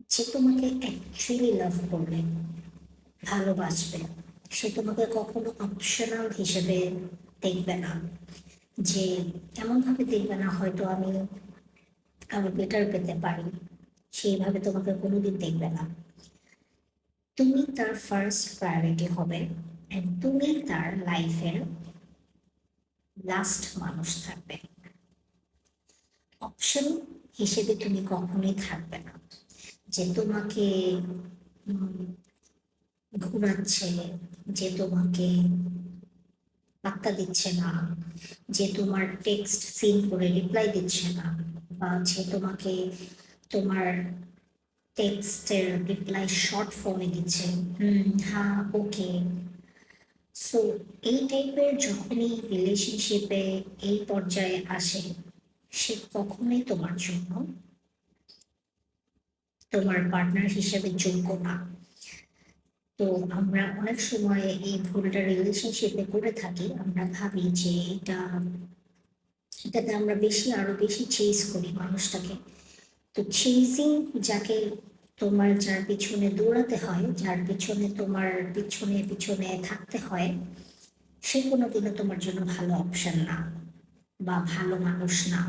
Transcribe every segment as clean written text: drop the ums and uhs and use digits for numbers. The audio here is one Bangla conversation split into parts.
যে তোমাকে অ্যাকচুয়ালি লাভ করবে, ভালোবাসবে, সে তোমাকে কখনো অপশনাল হিসেবে দেখবে না। যে এমনভাবে দেখবে না হয়তো আমি আরো বেটার পেতে পারি, সেইভাবে তোমাকে কোনোদিন দেখবে না। তুমি তার ফার্স্ট প্রায়োরিটি হবে, and তুমি তার লাইফের লাস্ট মানুষ থাকবে। অপশন হিসেবে তুমি কখনোই থাকবে না। যে তোমাকে উম, ঘুরাচ্ছে, যে তোমাকে পাত্তা দিচ্ছে না, যে তোমার টেক্সট সিন করে রিপ্লাই দিচ্ছে না, বা যে তোমাকে তোমার টেক্সটের রিপ্লাই শর্ট ফর্মে দিচ্ছে, হ্যাঁ, ওকে। সো এই টাইপের যখনই রিলেশনশিপে এই পর্যায়ে আসে, সে কখনোই তোমার জন্য তোমার পার্টনার হিসেবে যোগ্য না। তো আমরা অনেক সময় এই ভুলটা রিলেশনশিপে করে থাকি। আমরা ভাবি যে এটাতে আমরা আরো বেশি চেজ করি মানুষটাকে। তো চেজিং, যাকে তোমার যার পিছনে দৌড়াতে হয়, যার পিছনে তোমার পিছনে পিছনে থাকতে হয়, সে কোনোদিনও তোমার জন্য ভালো অপশন না, বা ভালো মানুষ না,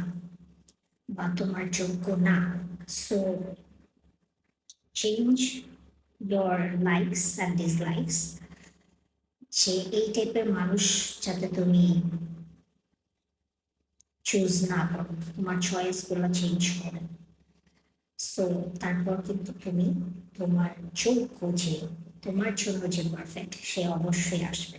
বা তোমার যোগ্য না। So change your likes and dislikes, যে এই টাইপের মানুষ যাতে তুমি চুজ না করো, তোমার চয়েসগুলো চেঞ্জ করো। সো তারপর কিন্তু তুমি তোমার যোগ্য, যে তোমার জন্য যে পারফেক্ট, সে অবশ্যই আসবে।